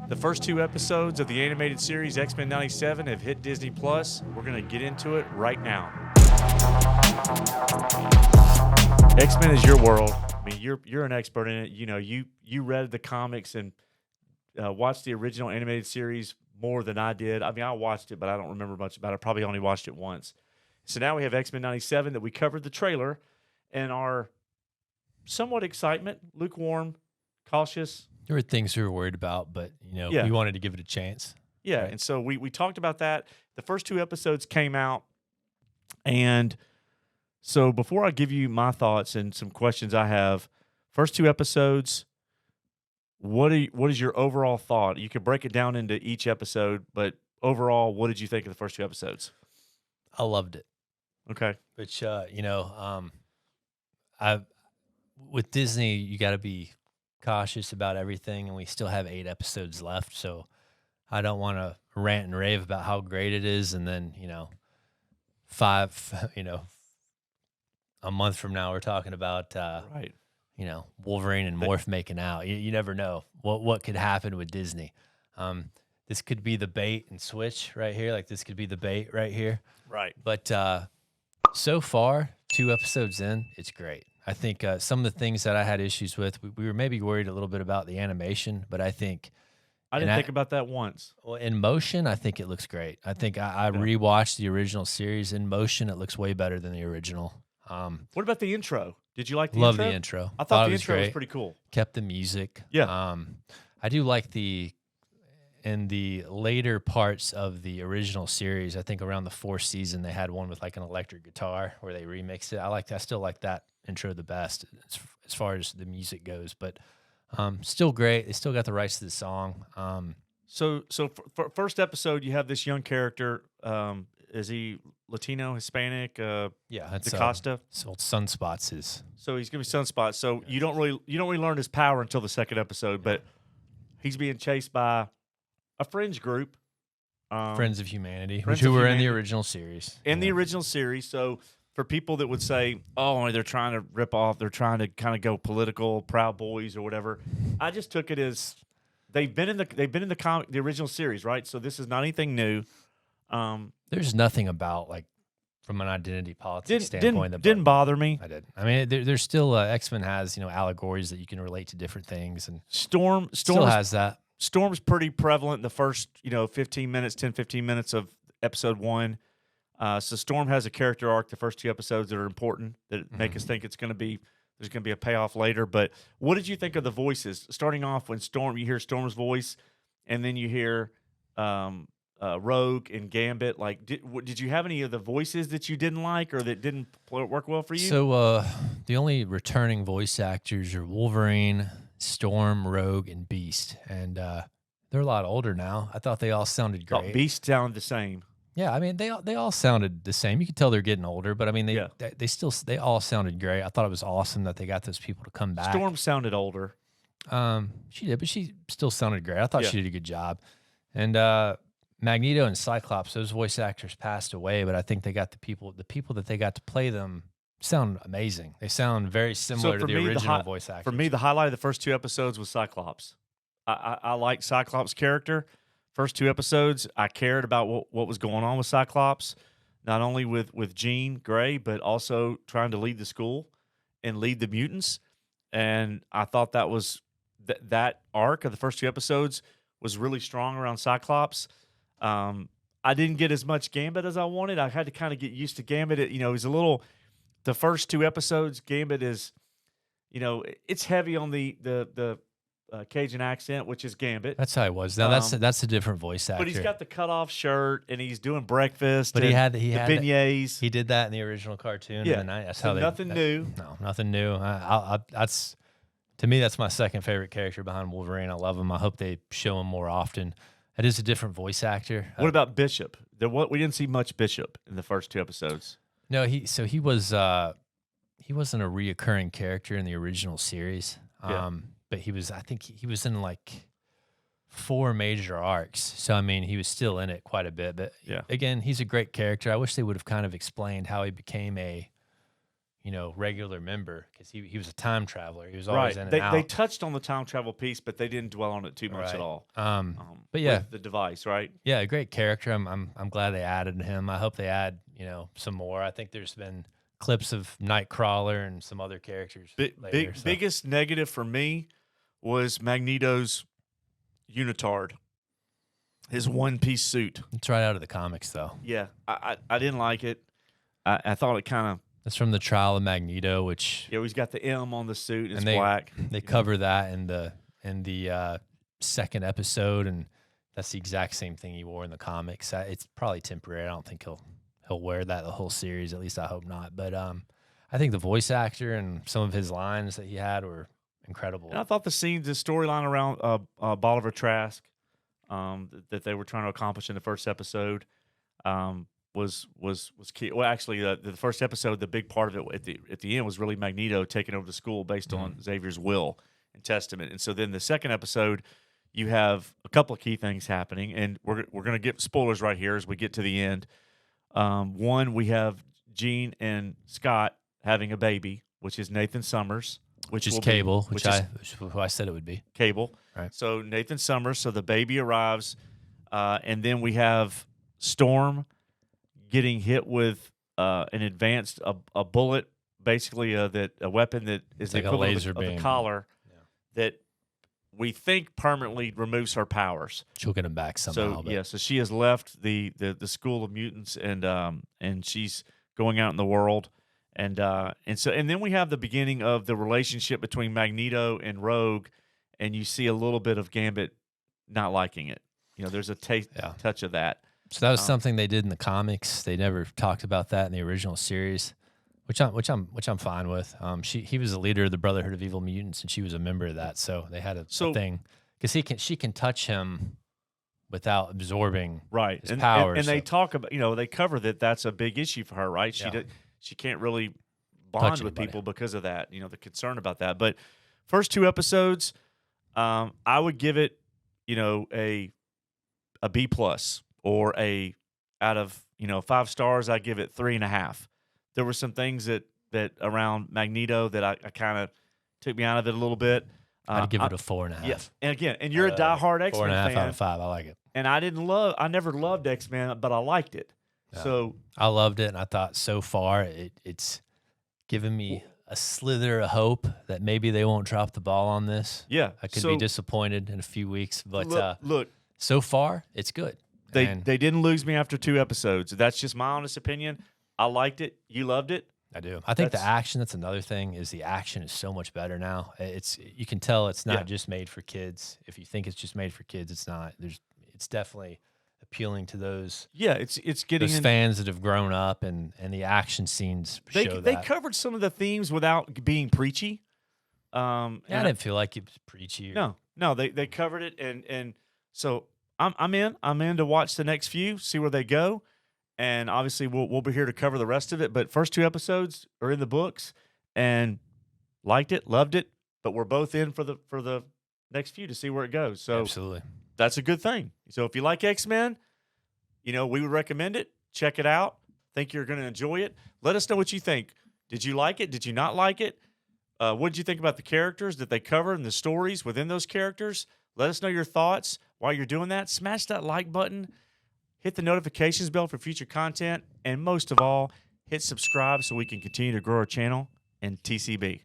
The first 2 episodes of the animated series X-Men 97 have hit Disney Plus. We're going to get into it right now. X-Men is your world. I mean, you're an expert in it. You know, you read the comics and watched the original animated series more than I did. I mean, I watched it, but I don't remember much about it. I probably only watched it once. So now we have X-Men 97 that we covered the trailer and our somewhat excitement, lukewarm, cautious. There were things we were worried about, but, we wanted to give it a chance. Yeah, right? And so we talked about that. The first 2 episodes came out, and so before I give you my thoughts and some questions I have, first 2 episodes, what is your overall thought? You could break it down into each episode, but overall, what did you think of the first 2 episodes? I loved it. Okay. Which, with Disney, you got to be cautious about everything, and we still have 8 episodes left, so I don't want to rant and rave about how great it is, and then, a month from now we're talking about, Right. Wolverine and Morph making out. You never know what could happen with Disney. This could be the bait and switch right here. Like, this could be the bait right here. Right. But so far, 2 episodes in, it's great. I think some of the things that I had issues with, we were maybe worried a little bit about the animation, but I think I didn't think about that once. Well, in motion, I think it looks great. I think I rewatched the original series. In motion, it looks way better than the original. What about the intro? Did you like the love intro? the intro. I thought the it intro was great. pretty cool. Kept the music. Yeah. I do like in the later parts of the original series, I think around the 4th season, they had one with like an electric guitar where they remixed it. I still like that intro the best as far as the music goes, but still great. They still got the rights to the song. So for first episode, you have this young character. Is he Latino, Hispanic? That's DaCosta. So Sunspots is. So he's gonna be Sunspot. So you don't really learn his power until the 2nd episode, but he's being chased by a fringe group, Friends of Humanity, Friends who of were in the Humanity. original series. The original series. So for people that would say, "Oh, they're trying to rip off, they're trying to kind of go political, Proud Boys or whatever," I just took it as they've been in the comic, the original series, right? So this is not anything new. There's nothing about, like, from an identity politics standpoint that didn't bother me. I did. I mean, there's still X-Men has allegories that you can relate to different things, and Storm still has that. Storm's pretty prevalent in the first 15 minutes of episode 1. So Storm has a character arc the first 2 episodes that are important that make us think there's going to be a payoff later. But what did you think of the voices? Starting off when you hear Storm's voice, and then you hear Rogue and Gambit. Like, did you have any of the voices that you didn't like or that didn't work well for you? So the only returning voice actors are Wolverine, Storm, Rogue, and Beast, and they're a lot older now. I thought they all sounded great. Beast sounded the same. Yeah, I mean, they all sounded the same. You could tell they're getting older, but I mean, they all sounded great. I thought it was awesome that they got those people to come back. Storm sounded older. She did, but she still sounded great. I thought she did a good job. And Magneto and Cyclops, those voice actors passed away, but I think they got the people that they got to play them sound amazing. They sound very similar to the original voice actors. For me, the highlight of the first 2 episodes was Cyclops. I like Cyclops' character. First 2 episodes, I cared about what was going on with Cyclops, not only with Jean Grey, but also trying to lead the school and lead the mutants. And I thought that was that arc of the first 2 episodes was really strong around Cyclops. I didn't get as much Gambit as I wanted. I had to kind of get used to Gambit. He's a little. The first 2 episodes, Gambit is, it's heavy on the Cajun accent, which is Gambit. That's how it was. Now that's a different voice actor. But he's got the cutoff shirt and he's doing breakfast. But he had the beignets. He did that in the original cartoon. Yeah, and that's so how nothing new. No, nothing new. To me, that's my second favorite character behind Wolverine. I love him. I hope they show him more often. It is a different voice actor. What about Bishop? We didn't see much Bishop in the first 2 episodes. No, he wasn't a reoccurring character in the original series. But I think he was in like 4 major arcs. So I mean, he was still in it quite a bit. But again, he's a great character. I wish they would have kind of explained how he became a regular member because he was a time traveler. He was always in and out. They touched on the time travel piece, but they didn't dwell on it too much at all. But yeah, with the device, right? Yeah, a great character. I'm glad they added him. I hope they add some more. I think there's been clips of Nightcrawler and some other characters. Biggest negative for me was Magneto's unitard, his one-piece suit. It's right out of the comics, though. Yeah, I didn't like it. I thought it kind of. That's from the Trial of Magneto, which he's got the M on the suit. It's they, black. They cover that in the second episode, and that's the exact same thing he wore in the comics. It's probably temporary. I don't think he'll wear that the whole series. At least I hope not. But I think the voice actor and some of his lines that he had were incredible. And I thought the storyline around Bolivar Trask that they were trying to accomplish in the first episode was key. Well, actually, the first episode, the big part of it at the end was really Magneto taking over the school based on Xavier's will and testament. And so then the second episode, you have a couple of key things happening, and we're going to get spoilers right here as we get to the end. One, we have Jean and Scott having a baby, which is Nathan Summers. Which is Cable, which who I said it would be. Cable. Right. So Nathan Summers, so the baby arrives, and then we have Storm getting hit with an advanced a bullet, basically a weapon that is the like equivalent a laser of beam. The collar that we think permanently removes her powers. She'll get him back somehow. So she has left the school of mutants and she's going out in the world. And then we have the beginning of the relationship between Magneto and Rogue, and you see a little bit of Gambit not liking it. There's a touch of that. So that was something they did in the comics. They never talked about that in the original series, which I'm fine with. He was the leader of the Brotherhood of Evil Mutants, and she was a member of that. So they had a thing because she can touch him without absorbing his powers. And they talk about they cover that's a big issue for her, right? She can't really bond with people because of that, the concern about that. But first two episodes, I would give it, a B+, or out of 5 stars, I give it 3.5. There were some things that around Magneto that I kind of took me out of it a little bit. I'd give it a 4.5. Yeah, and again, you're a diehard X-Men fan. 4.5 out of 5. I like it. And I never loved X-Men, but I liked it. Yeah. So I loved it, and I thought so far it's given me a slither of hope that maybe they won't drop the ball on this. Yeah, I could be disappointed in a few weeks, but look, so far it's good. They didn't lose me after 2 episodes. That's just my honest opinion. I liked it. You loved it. I do. I think the action. That's another thing. Is the action is so much better now. You can tell it's not just made for kids. If you think it's just made for kids, it's not. It's definitely appealing to those. Yeah, it's getting those fans that have grown up, and the action scenes show that. They covered some of the themes without being preachy. I didn't feel like it was preachy. No, they covered it, and so I'm in. I'm in to watch the next few, see where they go, and obviously we'll be here to cover the rest of it. But first 2 episodes are in the books, and liked it, loved it. But we're both in for the next few to see where it goes. So absolutely. That's a good thing. So if you like X-Men, we would recommend it. Check it out. Think you're going to enjoy it. Let us know what you think. Did you like it? Did you not like it? What did you think about the characters that they covered and the stories within those characters? Let us know your thoughts. While you're doing that, smash that like button. Hit the notifications bell for future content. And most of all, hit subscribe so we can continue to grow our channel and TCB.